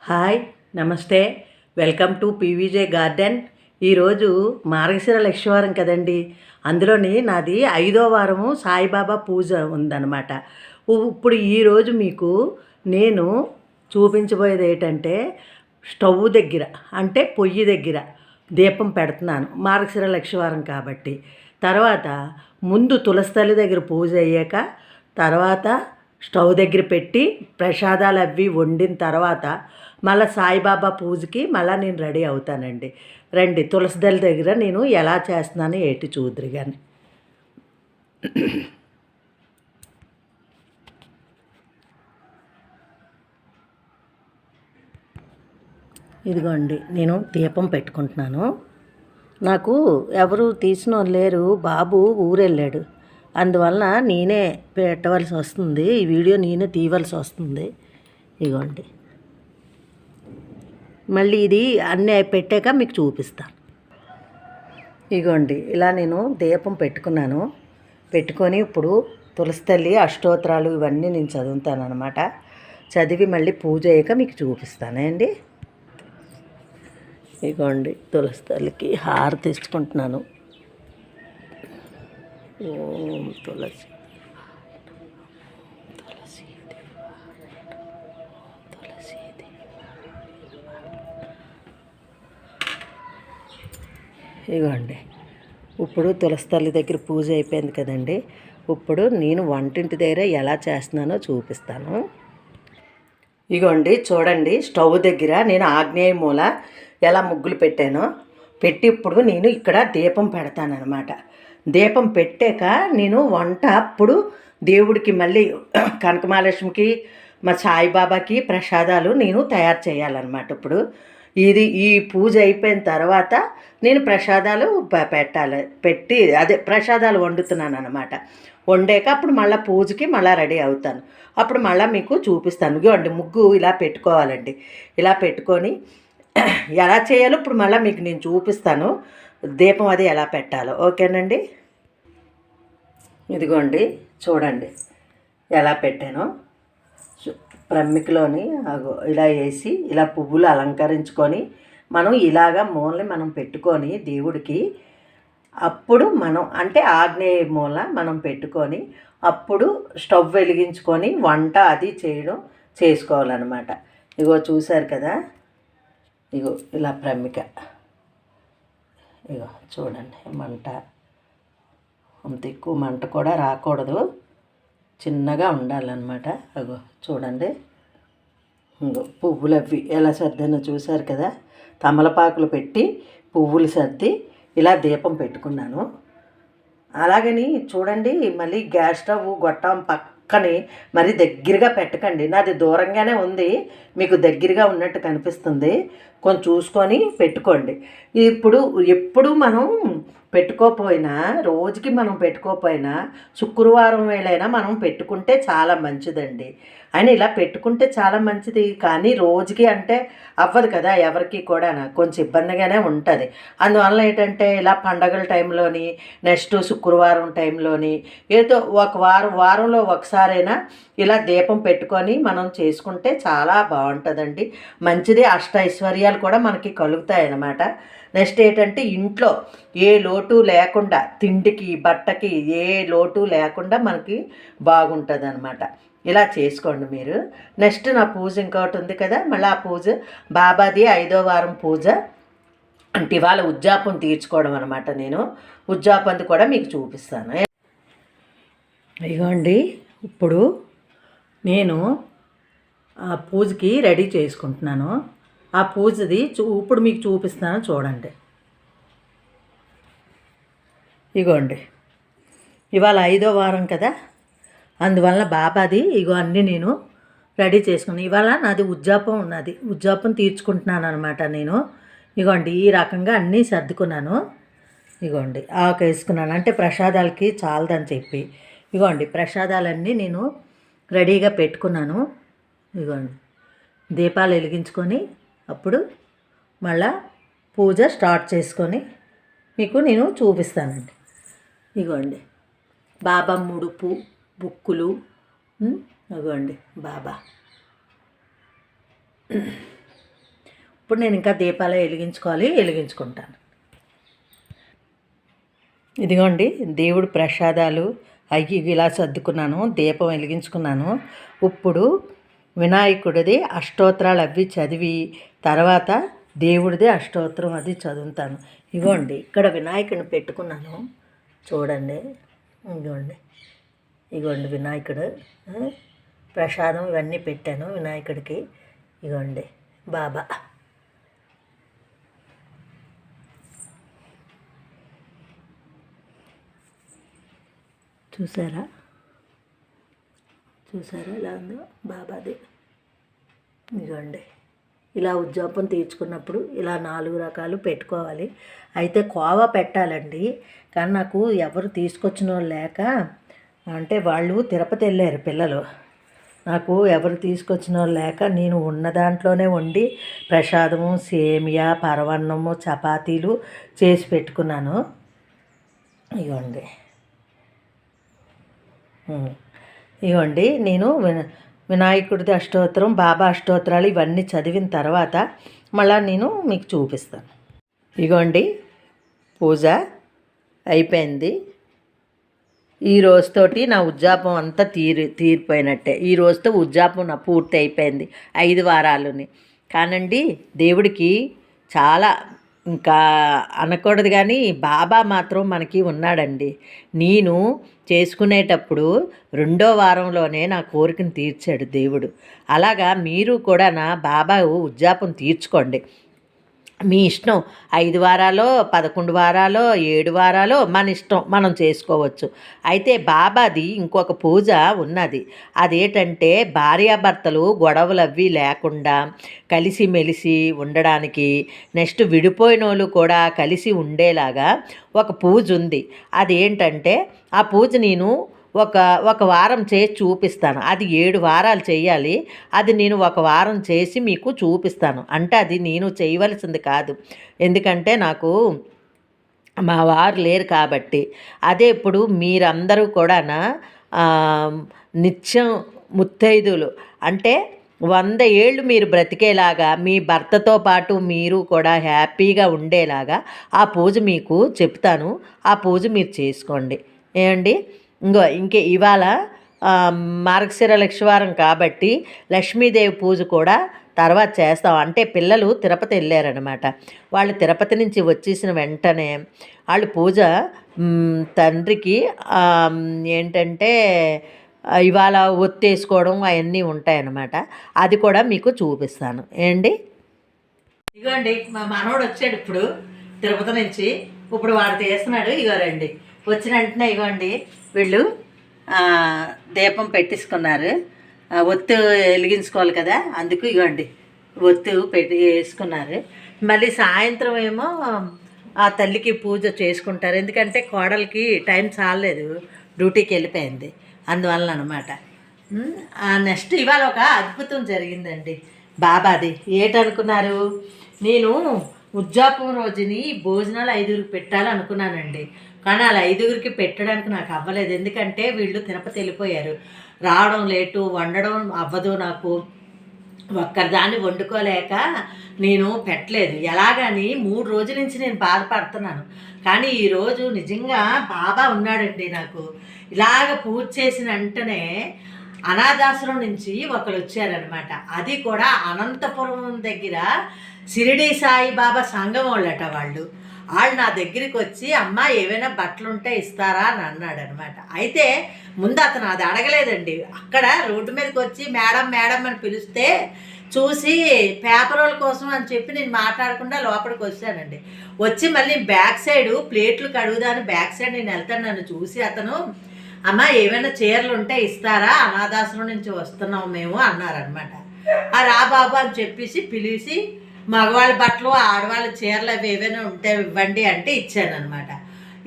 Hi, నమస్తే. Welcome to PVJ garden. ఈరోజు మార్గశిర లక్ష్మీవారం కదండి. అందులోని నాది 5వ వారము సాయిబాబా పూజ ఉందన్నమాట. ఇప్పుడు ఈరోజు మీకు నేను చూపించబోయేది ఏంటంటే స్టవ్ దగ్గర, అంటే పొయ్యి దగ్గర దీపం పెడుతున్నాను, మార్గశిర లక్ష్మీవారం కాబట్టి. తర్వాత ముందు తులసి తల్లి దగ్గర పూజ అయ్యాక తర్వాత స్టవ్ దగ్గర పెట్టి ప్రసాదాలు అవి వండిన తర్వాత మళ్ళీ సాయిబాబా పూజకి మళ్ళీ నేను రెడీ అవుతానండి. రండి, తులసిదళ దగ్గర నేను ఎలా చేస్తున్నాను ఏంటి చూద్దరు కానీ. ఇదిగోండి, నేను దీపం పెట్టుకుంటున్నాను. నాకు ఎవరు తీసిన లేరు, బాబు ఊరెళ్ళాడు. అందువలన నేనే పెట్టవలసి వస్తుంది, ఈ వీడియో నేనే తీయవలసి వస్తుంది. ఇదిగోండి, మళ్ళీ ఇది అన్నీ పెట్టాక మీకు చూపిస్తాను. ఇదిగోండి, ఇలా నేను దీపం పెట్టుకున్నాను. పెట్టుకొని ఇప్పుడు తులసి తల్లి అష్టోత్తరాలు ఇవన్నీ నేను చదువుతాను అనమాట. చదివి మళ్ళీ పూజ అయ్యాక మీకు చూపిస్తానండి. ఇదిగోండి, తులసి తల్లికి హారతి తీసుకుంటున్నాను. ఓం తులసి ఇదిగోండి, ఇప్పుడు తులసి తల్లి దగ్గర పూజ అయిపోయింది కదండి. ఇప్పుడు నేను వంటింటి దగ్గర ఎలా చేస్తున్నానో చూపిస్తాను. ఇదిగోండి, చూడండి, స్టవ్ దగ్గర నేను ఆగ్నేయ మూల ఎలా ముగ్గులు పెట్టానో పెట్టి ఇప్పుడు నేను ఇక్కడ దీపం పెడతానమాట. దీపం పెట్టాక నేను వంట అప్పుడు దేవుడికి మళ్ళీ కనకమహాలక్ష్మికి మా సాయిబాబాకి ప్రసాదాలు నేను తయారు చేయాలన్నమాట. ఇప్పుడు ఈ పూజ అయిపోయిన తర్వాత నేను ప్రసాదాలు పెట్టి ప్రసాదాలు వండుతున్నాను అనమాట. వండాక అప్పుడు మళ్ళీ పూజకి మళ్ళీ రెడీ అవుతాను. అప్పుడు మళ్ళీ మీకు చూపిస్తాను. ఇదిగోండి, ముగ్గు ఇలా పెట్టుకోవాలండి. ఇలా పెట్టుకొని ఎలా చేయాలో ఇప్పుడు మళ్ళీ మీకు నేను చూపిస్తాను. దీపం అది ఎలా పెట్టాలో, ఓకేనండి. ఇదిగోండి, చూడండి ఎలా పెట్టానో. ప్రమికలోని ఇలా వేసి ఇలా పువ్వులు అలంకరించుకొని మనం ఇలాగా మూలని మనం పెట్టుకొని దేవుడికి అప్పుడు మనం అంటే ఆగ్నేయ మూల మనం పెట్టుకొని అప్పుడు స్టవ్ వెలిగించుకొని వంట అది చేసుకోవాలన్నమాట. ఇగో చూశారు కదా, ఇగో ఇలా ప్రమిక, ఇగో చూడండి, మంట అంత ఎక్కువ మంట కూడా రాకూడదు, చిన్నగా ఉండాలన్నమాట. అగో చూడండి, ఇంకో పువ్వులు అవి ఎలా సర్దానో చూశారు కదా. తమలపాకులు పెట్టి పువ్వులు సర్ది ఇలా దీపం పెట్టుకున్నాను. అలాగని చూడండి, మళ్ళీ గ్యాస్ స్టవ్ గొట్టం పక్కని మరి దగ్గరగా పెట్టకండి. నాది దూరంగానే ఉంది, మీకు దగ్గరగా ఉన్నట్టు కనిపిస్తుంది. కొంచెం చూసుకొని పెట్టుకోండి. ఇప్పుడు ఎప్పుడు మనం పెట్టుకోకపోయినా, రోజుకి మనం పెట్టుకోకపోయినా శుక్రవారం వేళైనా మనం పెట్టుకుంటే చాలా మంచిదండి. అని ఇలా పెట్టుకుంటే చాలా మంచిది. కానీ రోజుకి అంటే అవ్వదు కదా, ఎవరికి కూడా కొంచెం ఇబ్బందిగానే ఉంటుంది. అందువల్ల ఏంటంటే ఇలా పండగల టైంలోని, నెక్స్ట్ శుక్రవారం టైంలోని, ఏదో ఒక వారంలో ఒకసారైనా ఇలా దీపం పెట్టుకొని మనం చేసుకుంటే చాలా బాగుంటుందండి. మంచిది, అష్టైశ్వర్యాలు కూడా మనకి కలుగుతాయి అన్నమాట. నెక్స్ట్ ఏంటంటే ఇంట్లో ఏ లోటు లేకుండా, తిండికి బట్టకి ఏ లోటు లేకుండా మనకి బాగుంటుంది అనమాట. ఇలా చేసుకోండి మీరు. నెక్స్ట్ నా పూజ ఇంకోటి ఉంది కదా, మళ్ళీ ఆ పూజ బాబాది 5వ వారం పూజ అంటే ఇవాళ ఉద్యాపం తీర్చుకోవడం అనమాట. నేను ఉద్యాపంది కూడా మీకు చూపిస్తాను. ఇదిగోండి, ఇప్పుడు నేను ఆ పూజకి రెడీ చేసుకుంటున్నాను. ఆ పూజది ఇప్పుడు మీకు చూపిస్తాను, చూడండి. ఇగోండి, ఇవాళ 5వ వారం కదా, అందువల్ల బాబాది ఇగో అన్నీ నేను రెడీ చేసుకున్నాను. ఇవాళ నాది ఉద్యాపం ఉన్నది, ఉద్యాపం తీర్చుకుంటున్నాను అనమాట నేను. ఇగోండి, ఈ రకంగా అన్నీ సర్దుకున్నాను. ఇగోండి, ఆకు వేసుకున్నాను, అంటే ప్రసాదాలకి చాలదని చెప్పి. ఇగోండి, ప్రసాదాలన్నీ నేను రెడీగా పెట్టుకున్నాను. ఇగోండి, దీపాలు వెలిగించుకొని అప్పుడు మళ్ళా పూజ స్టార్ట్ చేసుకొని మీకు నేను చూపిస్తానండి. ఇగోండి, బాబా ముడుపు బుక్కులు, ఇగోండి బాబా ఇప్పుడు నేను ఇంకా దీపాలు వెలిగించుకుంటాను. ఇదిగోండి దేవుడు ప్రసాదాలు అవి ఇలా సర్దుకున్నాను, దీపం వెలిగించుకున్నాను. ఇప్పుడు వినాయకుడిది అష్టోత్తరాలు అవి చదివి తర్వాత దేవుడిది అష్టోత్తరం అది చదువుతాను. ఇగోండి ఇక్కడ వినాయకుడిని పెట్టుకున్నాను చూడండి. ఇగోండి వినాయకుడు ప్రసాదం ఇవన్నీ పెట్టాను వినాయకుడికి. ఇగోండి బాబా చూసారా ఇలా ఉందో బాబాది. ఇదిగోండి ఇలా ఉద్యోగం తీర్చుకున్నప్పుడు ఇలా 4 రకాలు పెట్టుకోవాలి. అయితే కోవా పెట్టాలండి, కానీ నాకు ఎవరు తీసుకొచ్చిన వాళ్ళు లేక, అంటే వాళ్ళు తిరుపతి వెళ్ళారు పిల్లలు, నాకు ఎవరు తీసుకొచ్చిన వాళ్ళు లేక నేను ఉన్న దాంట్లోనే వండి ప్రసాదము, సేమియా, పరవన్నము, చపాతీలు చేసి పెట్టుకున్నాను. ఇవ్వండి నేను వినాయకుడిది అష్టోత్తరం, బాబా అష్టోత్తరాలు ఇవన్నీ చదివిన తర్వాత మళ్ళీ నేను మీకు చూపిస్తాను. ఇగోండి పూజ అయిపోయింది. ఈ రోజుతోటి నా ఉద్యాపం అంతా తీరిపోయినట్టే. ఈ రోజుతో ఉద్యాపం నా పూర్తి అయిపోయింది 5 వారాలని. కానండి దేవుడికి చాలా ఇంకా అనకూడదు, కానీ బాబా మాత్రం మనకి ఉన్నాడండి. నేను చేసుకునేటప్పుడు 2వ వారంలోనే నా కోరికను తీర్చాడు దేవుడు. అలాగా మీరు కూడా నా బాబా ఉద్యాపం తీర్చుకోండి. మీ ఇష్టం, 5 వారాలో 11 వారాలో 7 వారాలో మన ఇష్టం, మనం చేసుకోవచ్చు. అయితే బాబాది ఇంకొక పూజ ఉన్నది. అదేంటంటే భార్యాభర్తలు గొడవలు అవి లేకుండా కలిసిమెలిసి ఉండడానికి, నెక్స్ట్ విడిపోయిన వాళ్ళు కూడా కలిసి ఉండేలాగా ఒక పూజ ఉంది. అదేంటంటే ఆ పూజ నేను ఒక వారం చేసి చూపిస్తాను. అది 7 వారాలు చేయాలి. అది నేను ఒక వారం చేసి మీకు చూపిస్తాను. అంటే అది నేను చేయవలసింది కాదు, ఎందుకంటే నాకు మా వారు లేరు కాబట్టి. అదే ఇప్పుడు మీరందరూ కూడా నిత్యం ముత్తైదులు అంటే 100 ఏళ్ళు మీరు బ్రతికేలాగా, మీ భర్తతో పాటు మీరు కూడా హ్యాపీగా ఉండేలాగా ఆ పూజ మీకు చెప్తాను. ఆ పూజ మీరు చేసుకోండి. ఏమండి, ఇంకే ఇవాళ మార్గశిర లక్షవారం కాబట్టి లక్ష్మీదేవి పూజ కూడా తర్వాత చేస్తాం. అంటే పిల్లలు తిరుపతి వెళ్ళారనమాట. వాళ్ళు తిరుపతి నుంచి వచ్చేసిన వెంటనే వాళ్ళు పూజ తండ్రికి ఏంటంటే ఇవాళ ఒత్తేసుకోవడం అవన్నీ ఉంటాయన్నమాట. అది కూడా మీకు చూపిస్తాను. ఏంటి, ఇగోండి మా మనవడు వచ్చాడు ఇప్పుడు తిరుపతి నుంచి. ఇప్పుడు వాడు తీస్తున్నాడు. ఇగోరండి వచ్చిన వెంటనే ఇగోండి వీళ్ళు దీపం పెట్టించుకున్నారు. ఒత్తు వెలిగించుకోవాలి కదా, అందుకు ఇగోండి ఒత్తు వేసుకున్నారు. మళ్ళీ సాయంత్రం ఏమో ఆ తల్లికి పూజ చేసుకుంటారు. ఎందుకంటే కోడలికి టైం చాలలేదు, డ్యూటీకి వెళ్ళిపోయింది, అందువలన అనమాట. నెక్స్ట్ ఇవాళ ఒక అద్భుతం జరిగిందండి బాబాది. ఏంటనుకున్నారు, నేను ఉద్యాపం రోజుని భోజనాలు 5గురికి పెట్టాలనుకున్నానండి. కానీ అలా 5గురికి పెట్టడానికి నాకు అవ్వలేదు. ఎందుకంటే వీళ్ళు తిరుపతి వెళ్ళిపోయారు, రావడం లేటు, వండడం అవ్వదు. నాకు ఒక్కరిదాన్ని వండుకోలేక నేను పెట్టలేదు. ఎలాగని 3 రోజుల నుంచి నేను బాధపడుతున్నాను. కానీ ఈరోజు నిజంగా బాబా ఉన్నాడండి నాకు. ఇలాగ పూజ చేసిన వెంటనే అనాథాశ్రమం నుంచి ఒకరు వచ్చారనమాట. అది కూడా అనంతపురం దగ్గర షిరిడి సాయిబాబా సంఘం వాళ్ళట. వాళ్ళు నా దగ్గరికి వచ్చి అమ్మ ఏవైనా బట్టలు ఉంటే ఇస్తారా అని అన్నాడు అనమాట. అయితే ముందు అతను అది అడగలేదండి. అక్కడ రోడ్డు మీదకి వచ్చి మేడం మేడం అని పిలిస్తే చూసి పేపర్ వాళ్ళ కోసం అని చెప్పి నేను మాట్లాడకుండా లోపలికి వచ్చానండి. వచ్చి మళ్ళీ బ్యాక్ సైడ్ ప్లేట్లు కడుగుదాని బ్యాక్ సైడ్ నేను వెళ్తాను. నన్ను చూసి అతను అమ్మ ఏమైనా చీరలు ఉంటే ఇస్తారా, అనాథాశ్రమం నుంచి వస్తున్నాం మేము అన్నారనమాట. రా బాబు అని చెప్పేసి పిలిచి మగవాళ్ళ బట్టలు ఆడవాళ్ళ చీరలు అవి ఏవైనా ఉంటే ఇవ్వండి అంటే ఇచ్చానమాట.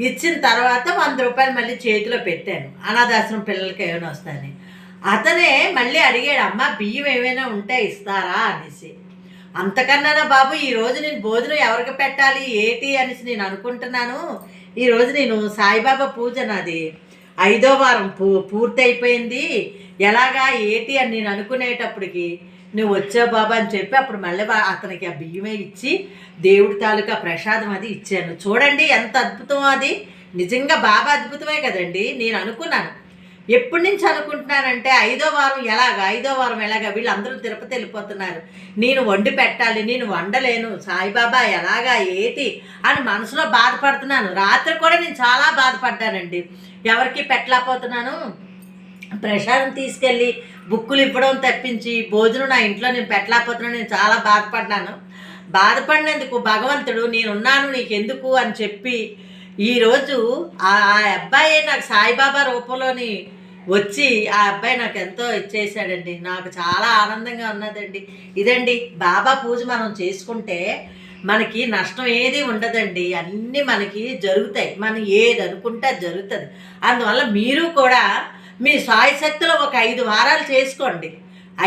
ఇచ్చిన తర్వాత 100 రూపాయలు మళ్ళీ చేతిలో పెట్టాను, అనాథాశ్రమం పిల్లలకి ఏమైనా వస్తాయని. అతనే మళ్ళీ అడిగాడు, అమ్మ బియ్యం ఏమైనా ఉంటే ఇస్తారా అనేసి. అంతకన్నానా బాబు, ఈరోజు నేను భోజనం ఎవరికి పెట్టాలి ఏంటి అనేసి నేను అనుకుంటున్నాను. ఈరోజు నేను సాయిబాబా పూజ నాది 5వ వారం పూర్తయిపోయింది, ఎలాగా ఏటి అని నేను అనుకునేటప్పటికి నువ్వు వచ్చావు బాబా అని చెప్పి అప్పుడు మళ్ళీ అతనికి ఆ బియ్యమే ఇచ్చి దేవుడి తాలూకా ప్రసాదం అది ఇచ్చాను. చూడండి ఎంత అద్భుతం అది. నిజంగా బాబా అద్భుతమే కదండి. నేను అనుకున్నాను, ఎప్పటి నుంచి అనుకుంటున్నానంటే 5వ వారం ఎలాగా వీళ్ళందరూ తిరుపతి వెళ్ళిపోతున్నారు, నేను వండి పెట్టాలి, నేను వండలేను, సాయిబాబా ఎలాగా ఏటి అని మనసులో బాధపడుతున్నాను. రాత్రి కూడా నేను చాలా బాధపడ్డానండి, ఎవరికి పెట్టలేకపోతున్నాను, ప్రసాదం తీసుకెళ్ళి బుక్కులు ఇవ్వడం తప్పించి భోజనం నా ఇంట్లో నేను పెట్టలేకపోతున్నాను. నేను చాలా బాధపడినందుకు భగవంతుడు నేనున్నాను నీకెందుకు అని చెప్పి ఈరోజు ఆ అబ్బాయి నాకు సాయిబాబా రూపంలోని వచ్చి ఆ అబ్బాయి నాకు ఎంతో ఇచ్చేసాడండి. నాకు చాలా ఆనందంగా ఉన్నదండి. ఇదండి బాబా పూజ మనం చేసుకుంటే మనకి నష్టం ఏది ఉండదండి, అన్నీ మనకి జరుగుతాయి. మనం ఏది అనుకుంటే అది జరుగుతుంది. అందువల్ల మీరు కూడా మీ సాయశక్తిలో ఒక 5 వారాలు చేసుకోండి.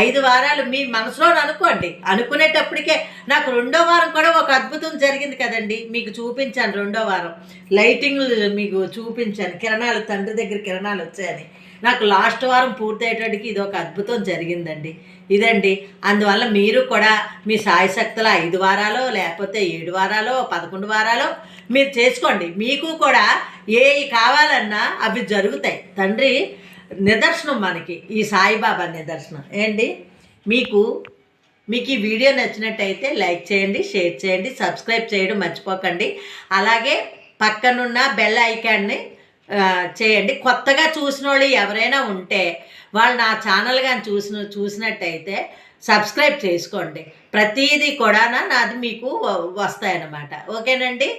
5 వారాలు మీ మనసులో అనుకోండి. అనుకునేటప్పటికే నాకు 2వ వారం కూడా ఒక అద్భుతం జరిగింది కదండి, మీకు చూపించాను. 2వ వారం లైటింగ్లు మీకు చూపించాను, కిరణాలు, తండ్రి దగ్గర కిరణాలు వచ్చాయని. నాకు లాస్ట్ వారం పూర్తయ్యేటప్పటికి ఇది ఒక అద్భుతం జరిగిందండి. ఇదండి. అందువల్ల మీరు కూడా మీ సాయశక్తుల 5 వారాలో లేకపోతే 7 వారాలో 11 వారాలో మీరు చేసుకోండి. మీకు కూడా ఏవి కావాలన్నా అవి జరుగుతాయి. తండ్రి నిదర్శనం మనకి, ఈ సాయిబాబా నిదర్శనం. ఏంటి, మీకు ఈ వీడియో నచ్చినట్టయితే లైక్ చేయండి, షేర్ చేయండి, సబ్స్క్రైబ్ చేయడం మర్చిపోకండి. అలాగే పక్కనున్న బెల్ ఐకాన్ని చేయండి. కొత్తగా చూసిన వాళ్ళు ఎవరైనా ఉంటే వాళ్ళు నా ఛానల్ కానీ చూసినట్టయితే సబ్స్క్రైబ్ చేసుకోండి. ప్రతిదీ కూడా నాది మీకు వస్తాయన్నమాట. ఓకేనండి.